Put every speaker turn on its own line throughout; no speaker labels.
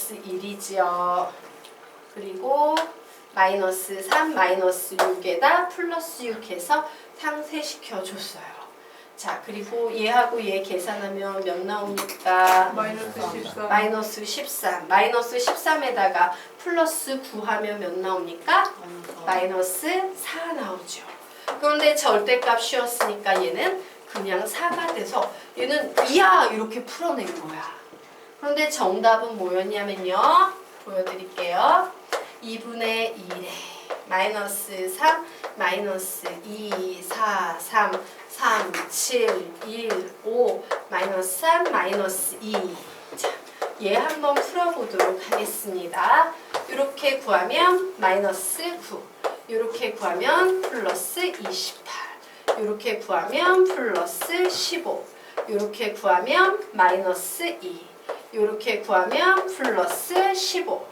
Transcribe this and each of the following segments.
마이너스 1이지요. 그리고 마이너스 3, 마이너스 6에다 플러스 6 해서 상쇄시켜 줬어요. 자, 그리고 얘하고 얘 계산하면 몇 나옵니까?
마이너스 13.
마이너스 13. 마이너스 13에다가 플러스 9 하면 몇 나옵니까? 마이너스 4 나오죠. 그런데 절대값 씌웠으니까 얘는 그냥 4가 돼서 얘는 이하 이렇게 풀어낸 거야. 그런데 정답은 뭐였냐면요. 보여드릴게요. 2분의 1에 마이너스 3, 마이너스 2, 4, 3, 3, 7, 1, 5, 마이너스 3, 마이너스 2. 자, 얘 한번 풀어보도록 하겠습니다. 이렇게 구하면 마이너스 9, 이렇게 구하면 플러스 28, 이렇게 구하면 플러스 15, 이렇게 구하면 마이너스 2, 이렇게 구하면 플러스 15,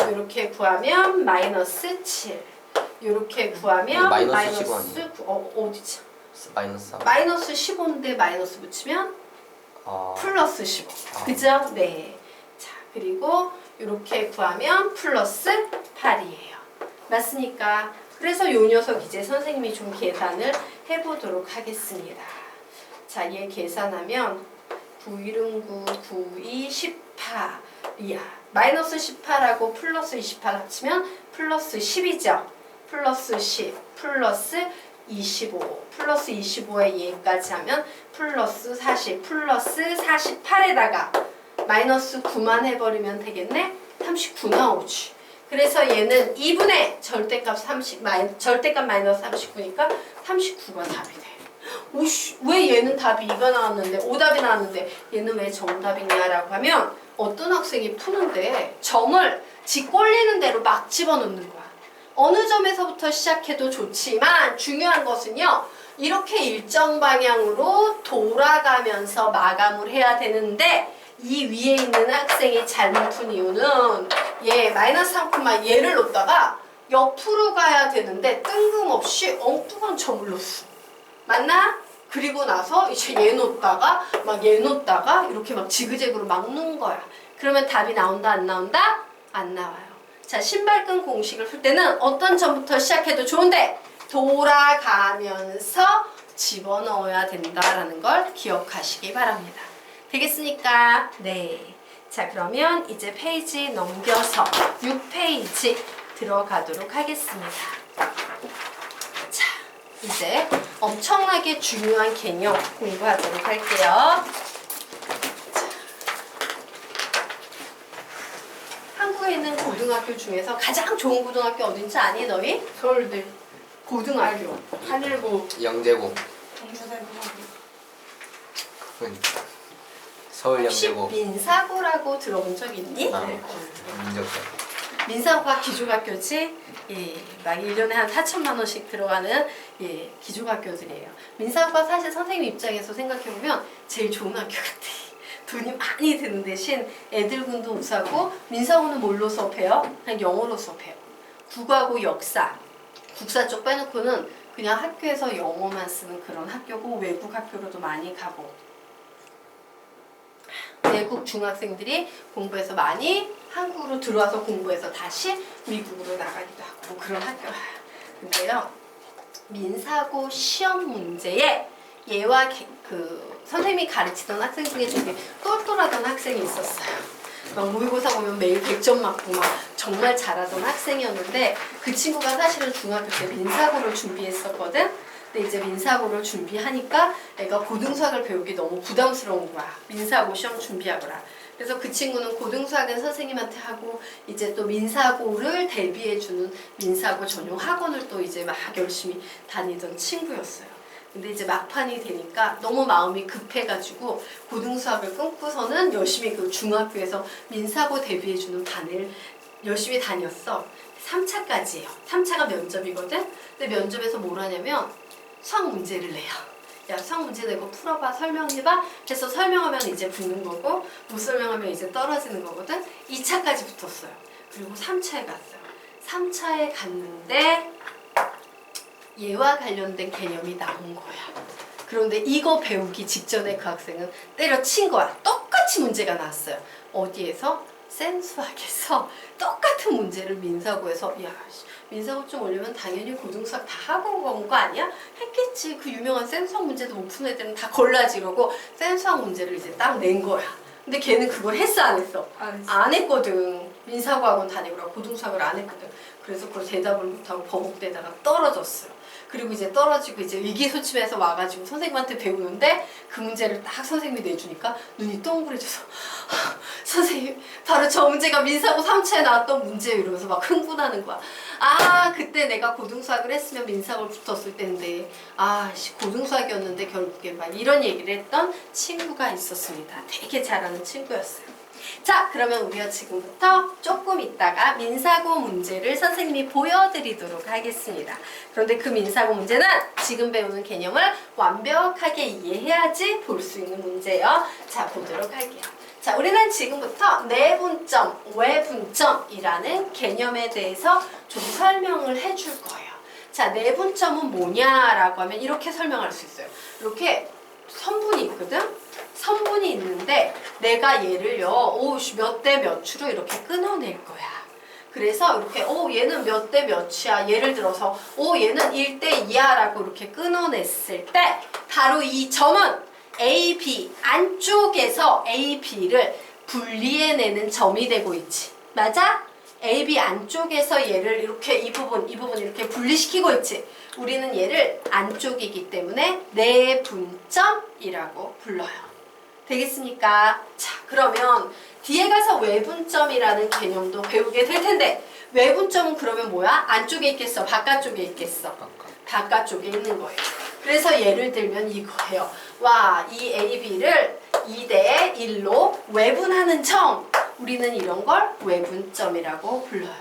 이렇게 구하면 마이너스 7, 이렇게 구하면
마이너스 15 아니에요?
9. 어디지?
마이너스 3.
마이너스 15인데 마이너스 붙이면 플러스 15. 그죠? 네. 자, 그리고 이렇게 구하면 플러스 8이에요. 맞습니까? 그래서 요 녀석 이제 선생님이 좀 계산을 해보도록 하겠습니다. 자, 얘 계산하면 9, 1은 9, 9, 2, 18이야. 마이너스 18하고 플러스 28 합치면 플러스 10이죠. 플러스 10, 플러스 25, 플러스 25에 얘까지 하면 플러스 40, 플러스 48에다가 마이너스 9만 해버리면 되겠네? 39 나오지. 그래서 얘는 2분의 절대값 절대값 마이너스 39니까 39가 답이 돼. 오씨, 왜 얘는 답이 2가 나왔는데 오답이 나왔는데 얘는 왜 정답이냐라고 하면 어떤 학생이 푸는데 점을 지 꼴리는 대로 막 집어넣는 거야. 어느 점에서부터 시작해도 좋지만 중요한 것은요. 이렇게 일정 방향으로 돌아가면서 마감을 해야 되는데 이 위에 있는 학생이 잘못 푼 이유는 얘 마이너스 3, 얘를 놓다가 옆으로 가야 되는데 뜬금없이 엉뚱한 점을 놓았어. 맞나? 그리고 나서 이제 얘 놓다가 막 얘 놓다가 이렇게 막 지그재그로 막 놓은 거야. 그러면 답이 나온다 안 나온다? 안 나와요. 자, 신발끈 공식을 풀 때는 어떤 점부터 시작해도 좋은데 돌아가면서 집어넣어야 된다라는 걸 기억하시기 바랍니다. 되겠습니까? 네. 자, 그러면 이제 페이지 넘겨서 6페이지 들어가도록 하겠습니다. 자, 이제 엄청나게 중요한 개념 공부하도록 할게요. 한국에 있는 고등학교 중에서 가장 좋은 고등학교 어딘지 아니 너희?
서울대.
고등학교.
한일고.
영재고.
경주대고.
서울
혹시
영재고.
민사고라고 들어본 적 있니?
네. 민족고.
민사고가 기족학교지? 예, 막 1년에 한 4천만 원씩 들어가는 예, 기족학교들이에요. 민사고가 사실 선생님 입장에서 생각해보면 제일 좋은 학교 같아. 돈이 많이 드는 대신 애들군도 우사고 민사고는 뭘로 수업해요? 그냥 영어로 수업해요. 국어하고 역사, 국사 쪽 빼놓고는 그냥 학교에서 영어만 쓰는 그런 학교고 외국 학교로도 많이 가고 외국 중학생들이 공부해서 많이 한국으로 들어와서 공부해서 다시 미국으로 나가기도 하고 뭐 그런 학교야. 근데요, 민사고 시험 문제에 얘와 그 선생님이 가르치던 학생 중에 되게 똘똘하던 학생이 있었어요. 막 모의고사 보면 매일 100점 맞고 막 정말 잘하던 학생이었는데 그 친구가 사실은 중학교 때 민사고를 준비했었거든. 근데 이제 민사고를 준비하니까 애가 고등수학을 배우기 너무 부담스러운 거야. 민사고 시험 준비하거라. 그래서 그 친구는 고등수학은 선생님한테 하고 이제 또 민사고를 대비해주는 민사고 전용 학원을 또 이제 막 열심히 다니던 친구였어요. 근데 이제 막판이 되니까 너무 마음이 급해가지고 고등수학을 끊고서는 열심히 그 중학교에서 민사고 대비해주는 반을 열심히 다녔어. 3차까지예요. 3차가 면접이거든? 근데 면접에서 뭘 하냐면 수학 문제를 내요. 야, 수학 문제 내고 풀어봐, 설명해봐. 해서 설명하면 이제 붙는 거고 못 설명하면 이제 떨어지는 거거든. 2차까지 붙었어요. 그리고 3차에 갔어요. 3차에 갔는데 얘와 관련된 개념이 나온 거야. 그런데 이거 배우기 직전에 그 학생은 때려친 거야. 똑같이 문제가 나왔어요. 어디에서? 센수학에서 똑같은 문제를 민사고에서 야 민사고 좀 올리면 당연히 고등수학 다 하고 온 거 아니야? 했겠지. 그 유명한 센수학 문제도 못 푼 애들은 다 걸라지 이러고 센수학 문제를 이제 딱 낸 거야. 근데 걔는 그걸 했어 안 했어?
안 했어.
안 했거든. 민사고 학원 다니고 고등수학을 안 했거든. 그래서 그걸 대답을 못하고 버벅대다가 떨어졌어요. 그리고 이제 떨어지고 이제 위기소침해서 와가지고 선생님한테 배우는데 그 문제를 딱 선생님이 내주니까 눈이 동그래져서 선생님 바로 저 문제가 민사고 3차에 나왔던 문제예요 이러면서 막 흥분하는 거야. 아 그때 내가 고등수학을 했으면 민사고를 붙었을 텐데 고등수학이었는데 결국에 막 이런 얘기를 했던 친구가 있었습니다. 되게 잘하는 친구였어요. 자 그러면 우리가 지금부터 조금 있다가 민사고 문제를 선생님이 보여드리도록 하겠습니다. 그런데 그 민사고 문제는 지금 배우는 개념을 완벽하게 이해해야지 볼 수 있는 문제예요. 자 보도록 할게요. 자 우리는 지금부터 내분점, 외분점이라는 개념에 대해서 좀 설명을 해줄 거예요. 자 내분점은 뭐냐라고 하면 이렇게 설명할 수 있어요. 이렇게 선분이 있거든? 선분이 있는데 내가 얘를요 몇 대 몇으로 이렇게 끊어낼 거야. 그래서 이렇게 얘는 몇 대 몇이야. 예를 들어서 얘는 1대 2야 라고 이렇게 끊어냈을 때 바로 이 점은 A, B 안쪽에서 A, B를 분리해내는 점이 되고 있지. 맞아? A, B 안쪽에서 얘를 이렇게 이 부분 이렇게 분리시키고 있지. 우리는 얘를 안쪽이기 때문에 내분점이라고 불러요. 되겠습니까? 자, 그러면 뒤에 가서 외분점이라는 개념도 배우게 될 텐데 외분점은 그러면 뭐야? 안쪽에 있겠어? 바깥쪽에 있겠어? 바깥쪽에 있는 거예요. 그래서 예를 들면 이거예요. 와, 이 A, B를 2대 1로 외분하는 점. 우리는 이런 걸 외분점이라고 불러요.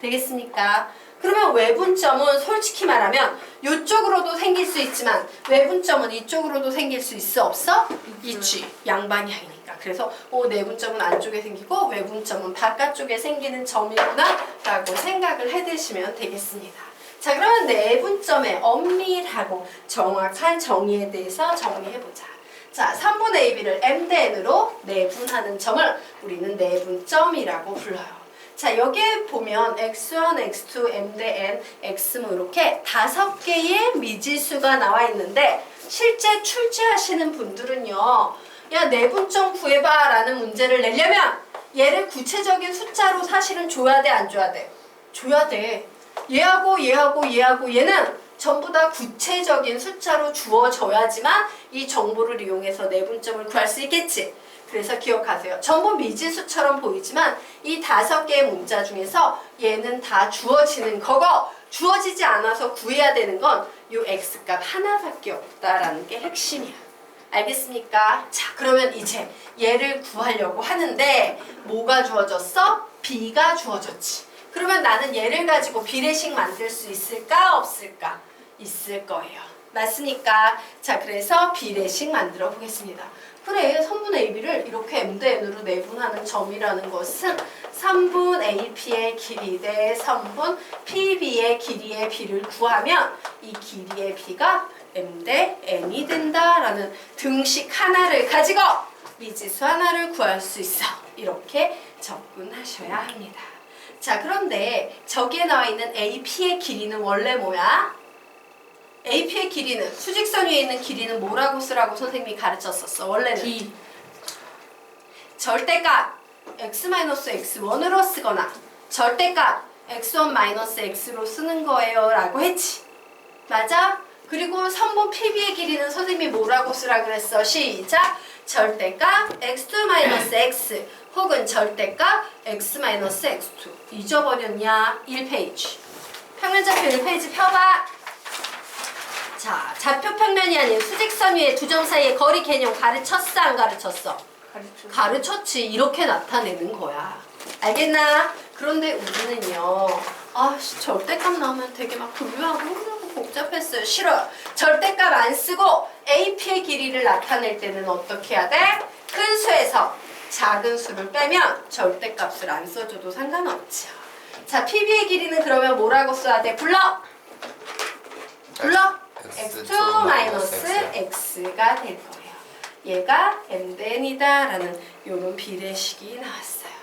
되겠습니까? 그러면 외분점은 솔직히 말하면 이쪽으로도 생길 수 있지만 외분점은 이쪽으로도 생길 수 있어 없어? 있지. 양방향이니까. 그래서 내분점은 안쪽에 생기고 외분점은 바깥쪽에 생기는 점이구나 라고 생각을 해두시면 되겠습니다. 자 그러면 내분점의 엄밀하고 정확한 정의에 대해서 정리해보자. 자 3분의 AB를 M 대 N으로 내분하는 점을 우리는 내분점이라고 불러요. 자 여기에 보면 x1, x2, m 대 n, x뭐 이렇게 5개의 미지수가 나와 있는데 실제 출제하시는 분들은요 야 내분점 구해봐 라는 문제를 내려면 얘를 구체적인 숫자로 사실은 줘야 돼 안 줘야 돼? 줘야 돼. 얘하고 얘는 전부 다 구체적인 숫자로 주어져야지만 이 정보를 이용해서 내분점을 구할 수 있겠지. 그래서 기억하세요. 전부 미지수처럼 보이지만 이 5개의 문자 중에서 얘는 다 주어지는 거고 주어지지 않아서 구해야 되는 건 이 x값 하나밖에 없다라는 게 핵심이야. 알겠습니까? 자 그러면 이제 얘를 구하려고 하는데 뭐가 주어졌어? b가 주어졌지. 그러면 나는 얘를 가지고 비례식 만들 수 있을까 없을까? 있을 거예요. 맞습니까? 자 그래서 비례식 만들어 보겠습니다. 그래 선분 AB를 이렇게 M 대 N으로 내분하는 점이라는 것은 3분 AP의 길이 대 3분 PB의 길이의 B를 구하면 이 길이의 B가 M 대 N이 된다라는 등식 하나를 가지고 미지수 하나를 구할 수 있어. 이렇게 접근하셔야 합니다. 자 그런데 저기에 나와 있는 AP의 길이는 원래 뭐야? AP의 길이는 수직선 위에 있는 길이는 뭐라고 쓰라고 선생님이 가르쳤었어. 원래는
D.
절대값 x-x1으로 쓰거나 절대값 x1-x로 쓰는 거예요 라고 했지. 맞아? 그리고 선분 PB의 길이는 선생님이 뭐라고 쓰라 그랬어? 시작! 절대값 x2-x 혹은 절대값 x-x2 잊어버렸냐? 1페이지 평면좌표 1페이지 펴봐. 자, 좌표 평면이 아닌 수직선 위에 두 점 사이의 거리 개념 가르쳤어 안 가르쳤어? 가르쳤지. 이렇게 나타내는 거야. 알겠나? 그런데 우리는요 절대값 나오면 되게 막 분류하고 힘들고 복잡했어요. 싫어요. 절대값 안 쓰고 AP의 길이를 나타낼 때는 어떻게 해야 돼? 큰 수에서 작은 수를 빼면 절대값을 안 써줘도 상관없죠. 자, PB의 길이는 그러면 뭐라고 써야 돼? 불러! x2-x가 될 거예요. 얘가 m 대 n이다 라는 요런 비례식이 나왔어요.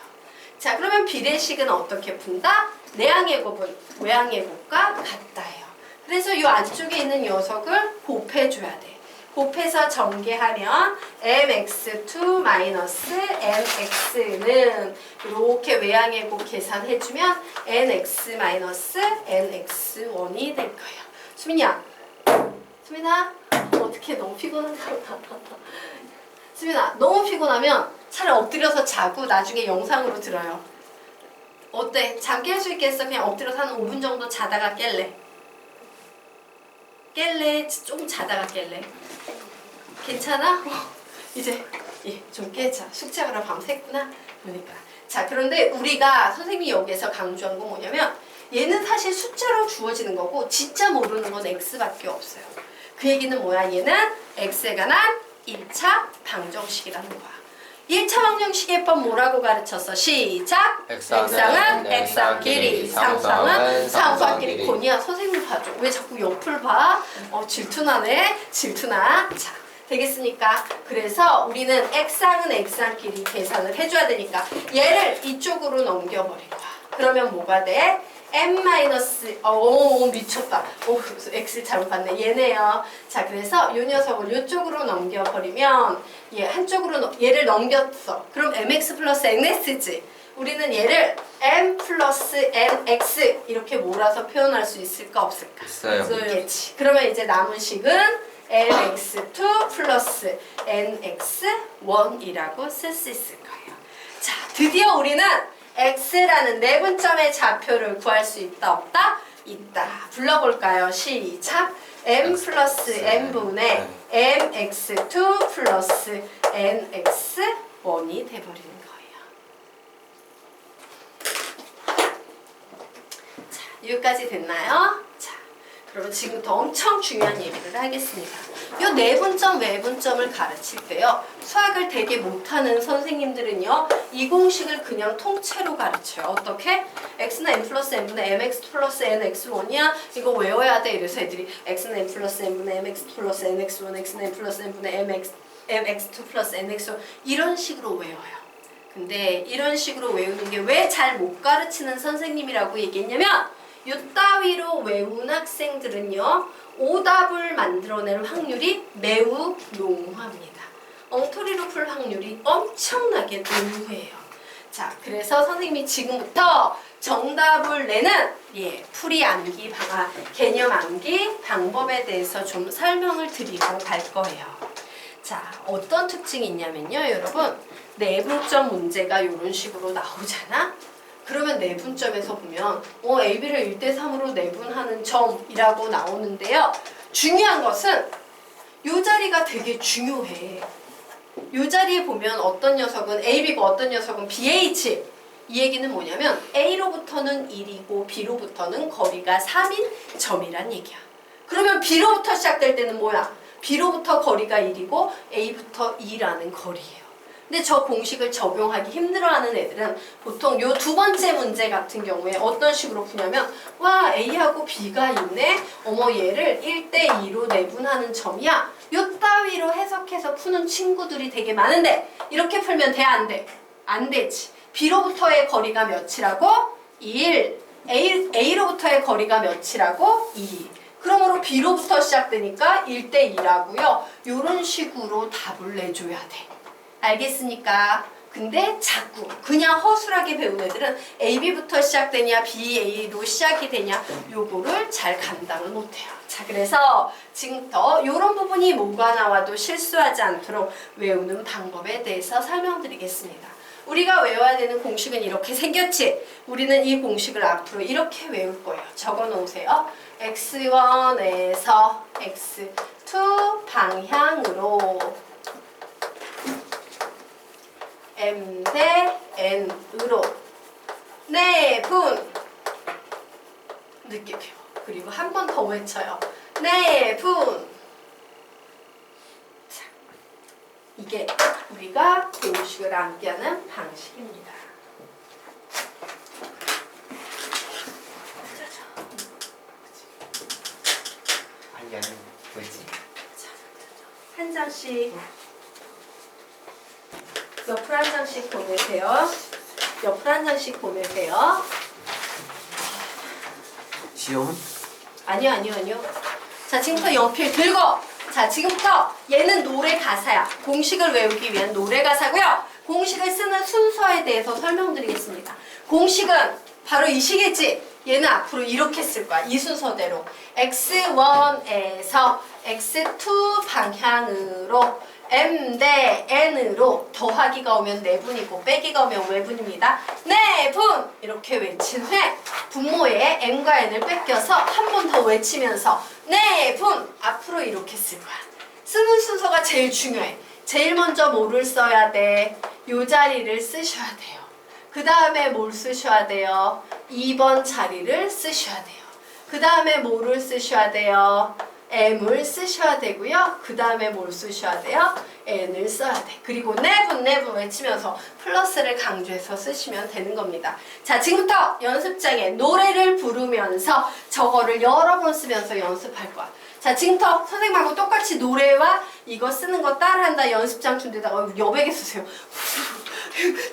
자, 그러면 비례식은 어떻게 푼다? 내항예곱은 외항예곱과 같다요. 그래서 이 안쪽에 있는 녀석을 곱해줘야 돼. 곱해서 전개하면 mx2 mx는 이렇게 외항예곱 계산해주면 nx-nx1이 될 거예요. 수민아 어떻게 너무 피곤한가 봐. 수민아 너무 피곤하면 차라리 엎드려서 자고 나중에 영상으로 들어요. 어때? 잠 깰 수 있겠어? 그냥 엎드려서 한 5분 정도 자다가 깰래? 조금 자다가 깰래? 괜찮아? 이제 좀 깨자. 숙제하느라 밤샜구나. 그러니까. 자, 그런데 우리가 선생님이 여기에서 강조한 건 뭐냐면 얘는 사실 숫자로 주어지는 거고 진짜 모르는 건 x밖에 없어요. 그 얘기는 뭐야? 얘는 x에 관한 1차 방정식이라는 거야. 1차 방정식의 법 뭐라고 가르쳤어? 시작! 액상은 액상끼리, 상수항은 상수항끼리. 고니야 선생님 봐줘. 왜 자꾸 옆을 봐? 질투나네. 질투나. 자, 되겠습니까? 그래서 우리는 액상은 액상끼리 계산을 해줘야 되니까 얘를 이쪽으로 넘겨버릴 거야. 그러면 뭐가 돼? m 미쳤다. x 잘못 봤네. 얘네요. 자, 그래서 이 녀석을 이쪽으로 넘겨버리면 얘를 넘겼어. 그럼 mx 플러스 nx지. 우리는 얘를 m 플러스 nx 이렇게 몰아서 표현할 수 있을까 없을까?
있어요.
있겠지. 그러면 이제 남은 식은 mx2 플러스 nx1이라고 쓸 수 있을 거예요. 자, 드디어 우리는 x라는 내분점의 좌표를 구할 수 있다 없다? 있다. 불러볼까요? 시작! m 플러스 n분의 mx2 플러스 nx1이 돼버리는 거예요. 자, 여기까지 됐나요? 자, 그러면 지금부터 엄청 중요한 얘기를 하겠습니다. 이 내분점, 외분점을 가르칠 때요. 수학을 되게 못하는 선생님들은요. 이 공식을 그냥 통째로 가르쳐요. 어떻게? x는 n 플러스 n분의 mx 플러스 nx1이야. 이거 외워야 돼. 이래서 애들이 x는 n 플러스 n분의 mx 플러스 nx1, x는 n 플러스 n분의 mx2 플러스 nx1 이런 식으로 외워요. 근데 이런 식으로 외우는 게 왜 잘 못 가르치는 선생님이라고 얘기했냐면 이따위로 외운 학생들은요. 오답을 만들어낼 확률이 매우 농후합니다. 엉터리로 풀 확률이 엄청나게 농후해요. 자, 그래서 선생님이 지금부터 정답을 내는 풀이 암기 개념 암기 방법에 대해서 좀 설명을 드리고 갈 거예요. 자, 어떤 특징이 있냐면요, 여러분. 내분점 문제가 이런 식으로 나오잖아. 그러면 내분점에서 보면 AB를 1대3으로 내분하는 점이라고 나오는데요. 중요한 것은 이 자리가 되게 중요해. 이 자리에 보면 어떤 녀석은 AB고 어떤 녀석은 BH. 이 얘기는 뭐냐면 A로부터는 1이고 B로부터는 거리가 3인 점이란 얘기야. 그러면 B로부터 시작될 때는 뭐야? B로부터 거리가 1이고 A부터 2라는 거리예요. 근데 저 공식을 적용하기 힘들어하는 애들은 보통 요 두 번째 문제 같은 경우에 어떤 식으로 푸냐면 와 A하고 B가 있네? 어머 얘를 1대2로 내분하는 점이야? 요 따위로 해석해서 푸는 친구들이 되게 많은데 이렇게 풀면 돼? 안 돼? 안 되지. B로부터의 거리가 몇이라고? 1. A로부터의 거리가 몇이라고? 2. 그러므로 B로부터 시작되니까 1대2라고요. 요런 식으로 답을 내줘야 돼. 알겠습니까? 근데 자꾸 그냥 허술하게 배운 애들은 AB부터 시작되냐 BA로 시작이 되냐 요거를 잘 감당을 못해요. 자, 그래서 지금부터 요런 부분이 뭐가 나와도 실수하지 않도록 외우는 방법에 대해서 설명드리겠습니다. 우리가 외워야 되는 공식은 이렇게 생겼지? 우리는 이 공식을 앞으로 이렇게 외울 거예요. 적어 놓으세요. x1에서 x2 방향으로 m 대 n으로 내분 늦게 배워. 그리고 한 번 더 외쳐요. 내분. 자, 이게 우리가 공식을 암기하는 방식입니다.
아니야, 뭐지?
한 장씩 옆으로 한 장씩 보내세요. 옆으로 한 장씩 보내세요.
시험?
아니요. 자, 지금부터 연필 들고. 자, 지금부터 얘는 노래 가사야. 공식을 외우기 위한 노래 가사고요. 공식을 쓰는 순서에 대해서 설명드리겠습니다. 공식은 바로 이 시겠지? 얘는 앞으로 이렇게 쓸 거야. 이 순서대로. x1에서 x2 방향으로 m 대 n으로 더하기가 오면 내분이고 빼기가 오면 외분입니다. 내분! 이렇게 외친 후에 분모에 m과 n을 뺏겨서 한 번 더 외치면서 내분! 앞으로 이렇게 쓸 거야. 쓰는 순서가 제일 중요해. 제일 먼저 뭐를 써야 돼? 요 자리를 쓰셔야 돼요. 그 다음에 뭘 쓰셔야 돼요? 2번 자리를 쓰셔야 돼요. 그 다음에 뭐를 쓰셔야 돼요? m을 쓰셔야 되고요. 그 다음에 뭘 쓰셔야 돼요? n을 써야 돼. 그리고 내분 외치면서 플러스를 강조해서 쓰시면 되는 겁니다. 자, 지금부터 연습장에 노래를 부르면서 저거를 여러 번 쓰면서 연습할 거야. 자, 지금부터 선생님하고 똑같이 노래와 이거 쓰는 거 따라한다 연습장 준비에다가 여백에 쓰세요.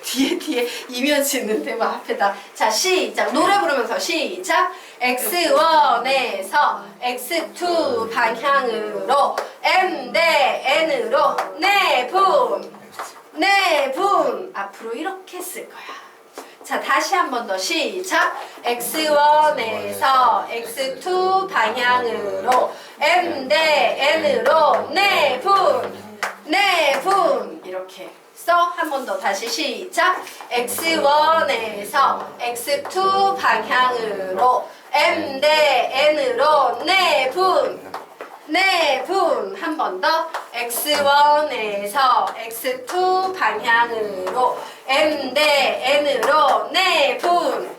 뒤에 이면시 있는데 막 앞에다. 자, 시작. 노래 부르면서 시작. x1에서 x2 방향으로 m 대 n으로 내분 앞으로 이렇게 쓸 거야. 자, 다시 한 번 더 시작. x1에서 x2 방향으로 m 대 n으로 내분 이렇게 한 번 더 다시 시작. x1에서 x2 방향으로 m 대 n으로 내분 한 번 더. x1에서 x2 방향으로 m 대 n으로 내분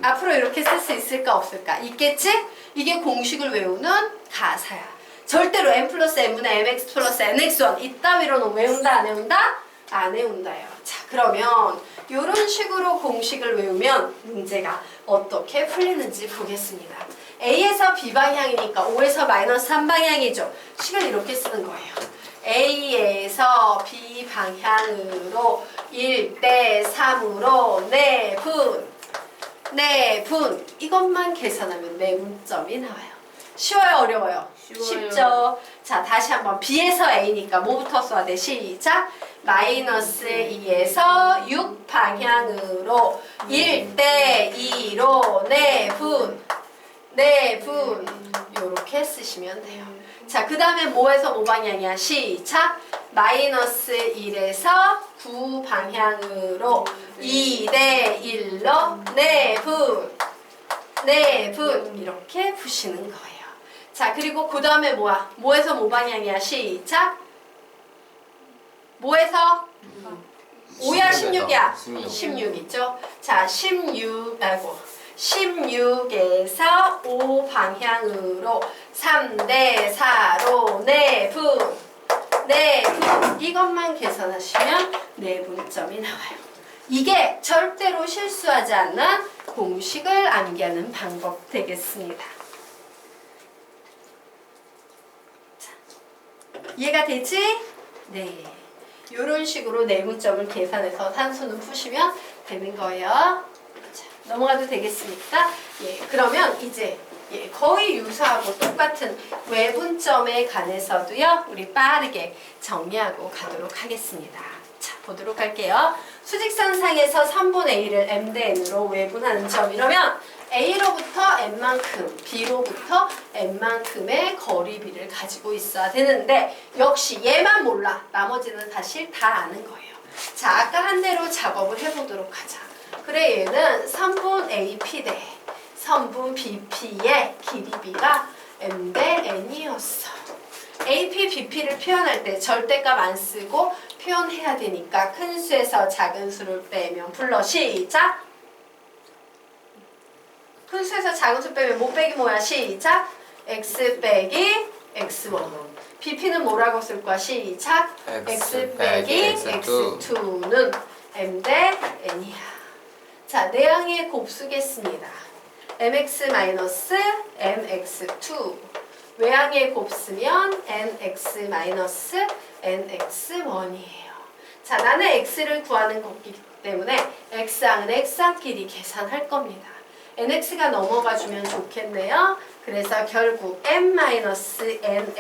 앞으로 이렇게 쓸 수 있을까 없을까? 있겠지? 이게 공식을 외우는 가사야. 절대로 n 플러스 n분의 mx 플러스 nx1 이따위로는 외운다 안 외운다? 안 외운다요. 자, 그러면 이런 식으로 공식을 외우면 문제가 어떻게 풀리는지 보겠습니다. A에서 B 방향이니까 O에서 마이너스 3 방향이죠. 식을 이렇게 쓰는 거예요. A에서 B 방향으로 1대 3으로 내분 이것만 계산하면 내분점이 나와요. 쉬워요 어려워요? 쉽죠. 자, 다시 한번 B에서 A니까 뭐부터 써야 돼? 시작. 마이너스 2에서 6 방향으로 1대 2로 내분 요렇게 쓰시면 돼요. 자, 그 다음에 뭐에서 뭐 방향이야? 시작. 마이너스 1에서 9 방향으로 2대 1로 내분 이렇게 푸시는 거예요. 자, 그리고 그 다음에 뭐야? 뭐에서 뭐 방향이야? 시작. 뭐에서? 5야 16이야? 16 있죠? 자, 16에서 5 방향으로 3대 4로 내분 이것만 계산하시면 내분점이 나와요. 이게 절대로 실수하지 않는 공식을 암기하는 방법 되겠습니다. 자, 이해가 되지? 네. 이런 식으로 내분점을 계산해서 산수는 푸시면 되는 거예요. 자, 넘어가도 되겠습니까? 예, 그러면 이제 거의 유사하고 똑같은 외분점에 관해서도요, 우리 빠르게 정리하고 가도록 하겠습니다. 자, 보도록 할게요. 수직선상에서 3분의 1을 m 대 n으로 외분하는 점 이러면 A로부터 N만큼, B로부터 N만큼의 거리비를 가지고 있어야 되는데 역시 얘만 몰라. 나머지는 사실 다 아는 거예요. 자, 아까 한 대로 작업을 해보도록 하자. 그래, 얘는 선분 AP 대 선분 BP의 길이비가 M 대 N이었어. AP, BP를 표현할 때 절대값 안 쓰고 표현해야 되니까 큰 수에서 작은 수를 빼면 불러. 시작! 큰 수에서 작은 수 빼면 뭐 빼기 뭐야? 시작! x 빼기 x1. BP는 뭐라고 쓸 거야? 시작! x 빼기 x2는 m 대 n이야. 자, 내항의 곱수겠습니다. mx-mx2 외항의 곱수면 nx-nx1이에요. 자, 나는 x를 구하는 거기 때문에 x항은 x항끼리 계산할 겁니다. nx가 넘어가주면 좋겠네요. 그래서 결국 m-nx는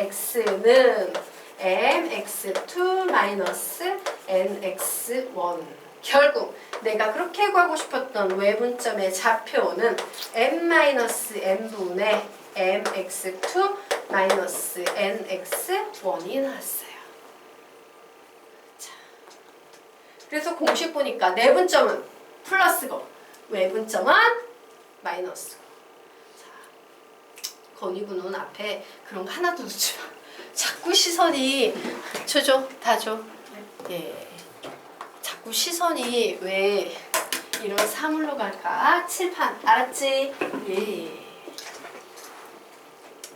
mx2-nx1 결국 내가 그렇게 구하고 싶었던 외분점의 좌표는 m-n분의 mx2-nx1이 나왔어요. 자, 그래서 공식 보니까 내분점은 플러스고 외분점은 마이너스고. 자, 건이군은 앞에 그런 거 하나도 넣지 마. 자꾸 시선이 줘줘, 다 줘. 예. 자꾸 시선이 왜 이런 사물로 갈까? 칠판 알았지? 예.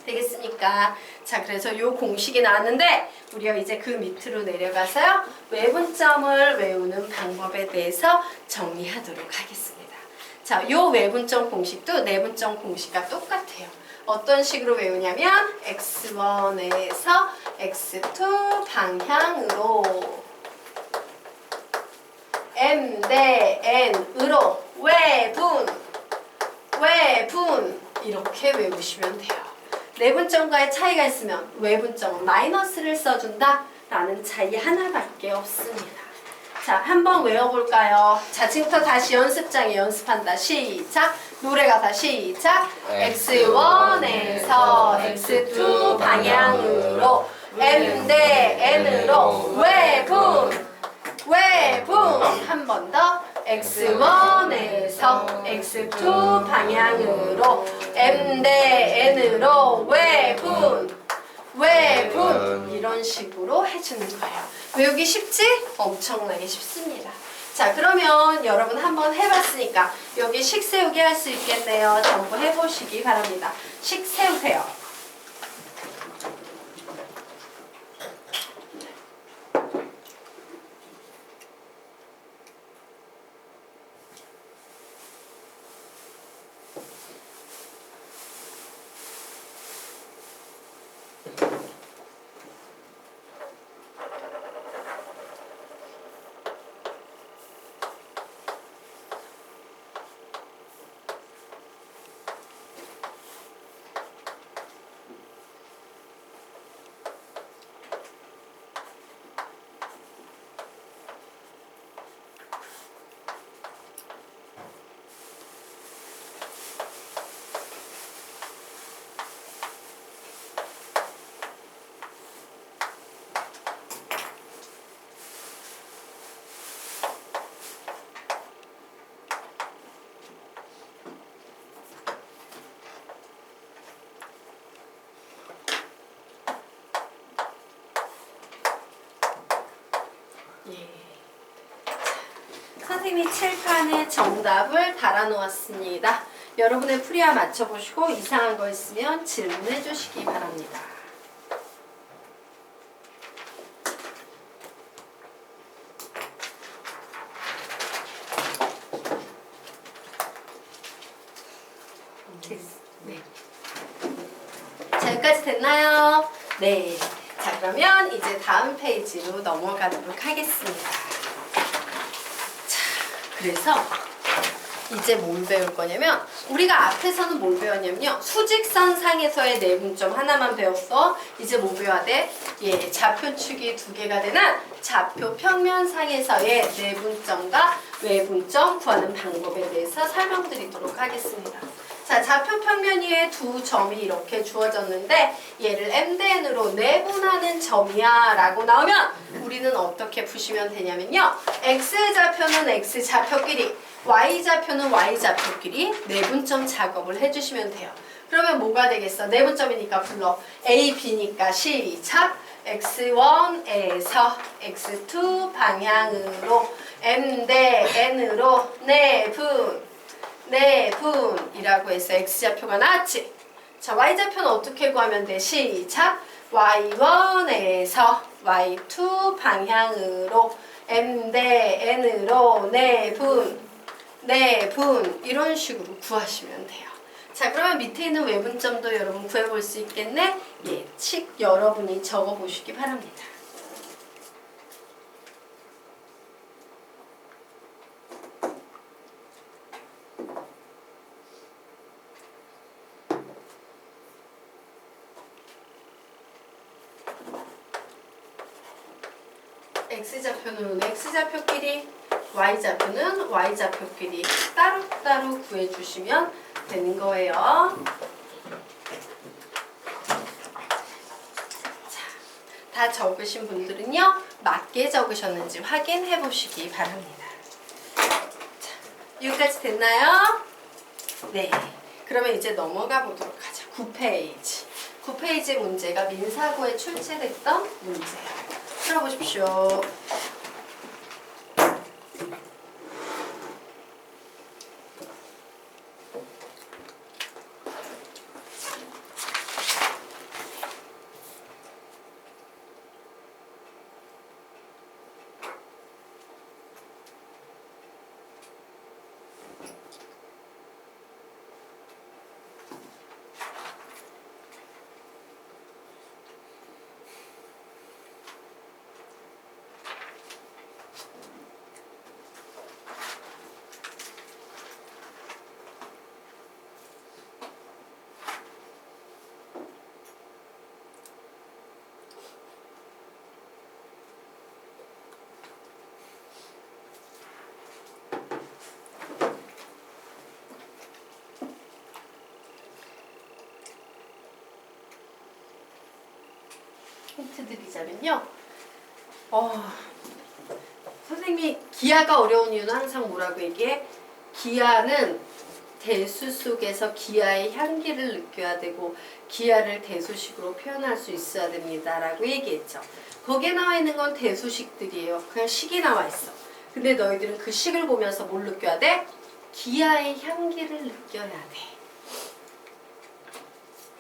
되겠습니까? 자, 그래서 요 공식이 나왔는데 우리가 이제 그 밑으로 내려가서요. 외분점을 외우는 방법에 대해서 정리하도록 하겠습니다. 자, 요 외분점 공식도 내분점 공식과 똑같아요. 어떤 식으로 외우냐면 x1에서 x2 방향으로 m 대 n으로 외분 이렇게 외우시면 돼요. 내분점과의 차이가 있으면 외분점은 마이너스를 써준다 라는 차이 하나밖에 없습니다. 자, 한번 외워볼까요? 자, 지금부터 다시 연습장에 연습한다. 시작! 노래가 다 시작! x1에서 x2 방향으로 m 대 n으로 외분 한 번 더 x1에서 x2 방향으로 m 대 n으로 외분 이런 식으로 해주는 거예요. 외우기 쉽지? 엄청나게 쉽습니다. 자, 그러면 여러분 한번 해봤으니까 여기 식 세우기 할 수 있겠네요. 전부 해보시기 바랍니다. 식 세우세요. 예. 선생님이 칠판에 정답을 달아놓았습니다. 여러분의 풀이와 맞춰보시고 이상한 거 있으면 질문해 주시기 바랍니다. 네. 자, 여기까지 됐나요? 네. 자, 그러면 이제 다음 페이지로 넘어가도록 하겠습니다. 자, 그래서 이제 뭘 배울 거냐면 우리가 앞에서는 뭘 배웠냐면요. 수직선상에서의 내분점 하나만 배웠어. 이제 뭐 배워야 돼? 예, 좌표축이 두 개가 되는 좌표 평면상에서의 내분점과 외분점 구하는 방법에 대해서 설명드리도록 하겠습니다. 자, 좌표 평면 위에 두 점이 이렇게 주어졌는데 얘를 m 대 n으로 내분하는 점이야 라고 나오면 우리는 어떻게 푸시면 되냐면요. x좌표는 x좌표끼리 y좌표는 y좌표끼리 내분점 작업을 해주시면 돼요. 그러면 뭐가 되겠어? 내분점이니까 불러. a, b니까 시작! x1에서 x2 방향으로 m 대 n으로 내분이라고 해서 x좌표가 나왔지. 자, y좌표는 어떻게 구하면 돼? 시작! y1에서 y2 방향으로 m 대 n으로 내분 이런 식으로 구하시면 돼요. 자, 그러면 밑에 있는 외분점도 여러분 구해볼 수 있겠네? 예, 칙 여러분이 적어보시기 바랍니다. x좌표는 x좌표끼리, y좌표는 y좌표끼리 따로따로 구해주시면 되는 거예요. 자, 다 적으신 분들은요, 맞게 적으셨는지 확인해 보시기 바랍니다. 자, 여기까지 됐나요? 네. 그러면 이제 넘어가 보도록 하죠. 9페이지. 9페이지 문제가 민사고에 출제됐던 문제예요. 풀어보십시오. 힌트 드리자면요. 선생님이 기하가 어려운 이유는 항상 뭐라고 얘기해? 기하는 대수 속에서 기하의 향기를 느껴야 되고 기하를 대수식으로 표현할 수 있어야 됩니다 라고 얘기했죠. 거기에 나와 있는 건 대수식들이에요. 그냥 식이 나와 있어. 근데 너희들은 그 식을 보면서 뭘 느껴야 돼? 기하의 향기를 느껴야 돼.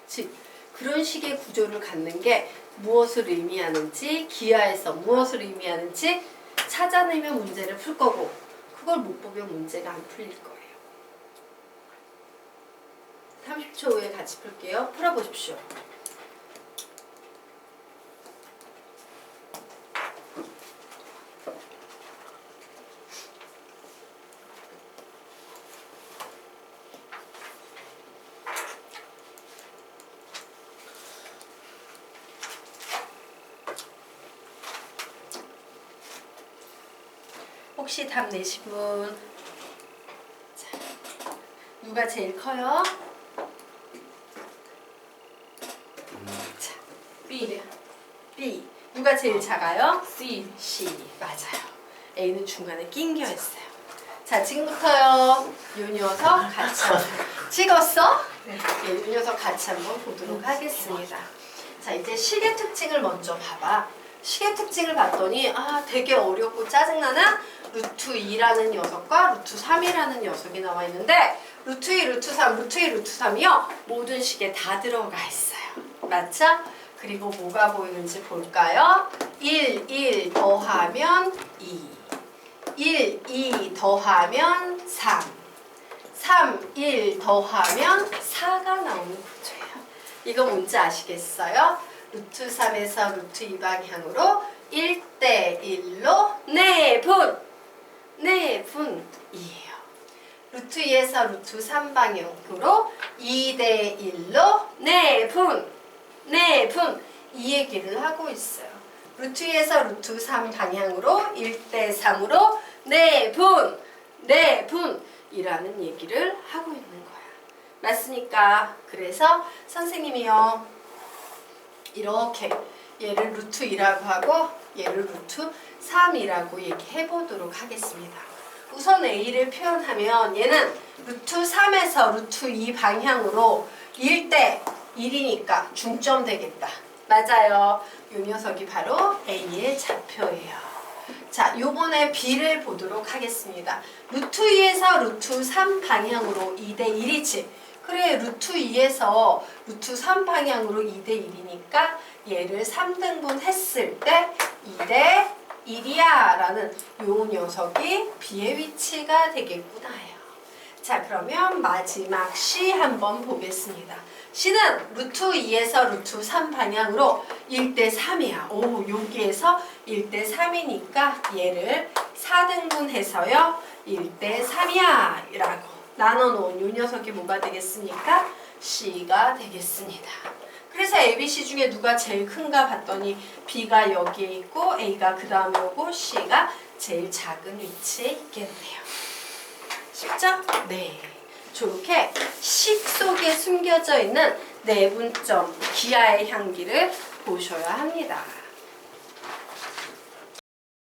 즉 그런 식의 구조를 갖는 게 무엇을 의미하는지, 기하에서 무엇을 의미하는지 찾아내면 문제를 풀 거고, 그걸 못 보면 문제가 안 풀릴 거예요. 30초 후에 같이 풀게요. 풀어보십시오. 혹시 답 내신 분? 자, 누가 제일 커요? 자,
B.
B. 누가 제일 작아요?
C.
C. 맞아요. A는 중간에 낑겨 있어요. 자, 지금부터요. 요 녀석 같이 찍었어?
네.
예, 요 녀석 같이 한번 보도록 하겠습니다. 자, 이제 식의 특징을 먼저 봐봐. 식의 특징을 봤더니 되게 어렵고 짜증나는 루트 2라는 녀석과 루트 3이라는 녀석이 나와 있는데 루트 2, 루트 3, 루트 2, 루트 3이요. 모든 식에 다 들어가 있어요. 맞죠? 그리고 뭐가 보이는지 볼까요? 1 더하면 2 1, 2 더하면 3 3, 1 더하면 4가 나오는 구조예요. 이거 뭔지 아시겠어요? 루트 3에서 루트 2 방향으로 1대 1로 내분이에요. 루트 2에서 루트 3 방향으로 2대 1로 내분 이 얘기를 하고 있어요. 루트 2에서 루트 3 방향으로 1대 3으로 내분이라는 얘기를 하고 있는 거야. 맞습니까? 그래서 선생님이요. 이렇게 얘를 루트 2라고 하고 얘를 루트 3이라고 얘기해 보도록 하겠습니다. 우선 A를 표현하면 얘는 루트 3에서 루트 2 방향으로 1대 1이니까 중점 되겠다. 맞아요. 이 녀석이 바로 A의 좌표예요. 자, 요번에 B를 보도록 하겠습니다. 루트 2에서 루트 3 방향으로 2대 1이지. 그래, 루트 2에서 루트 3 방향으로 2대 1이니까 얘를 3등분 했을 때 2대 1이야 라는 요 녀석이 B의 위치가 되겠구나 해요. 자, 그러면 마지막 C 한번 보겠습니다. C는 루트 2에서 루트 3 방향으로 1대 3이야. 오, 여기에서 1대 3이니까 얘를 4등분 해서요. 1대 3이야 라고 나눠놓은 요 녀석이 뭐가 되겠습니까? C가 되겠습니다. 그래서 ABC 중에 누가 제일 큰가 봤더니 B가 여기에 있고 A가 그 다음에 오고 C가 제일 작은 위치에 있겠네요. 쉽죠? 네. 저렇게 식 속에 숨겨져 있는 내분점, 기하의 향기를 보셔야 합니다.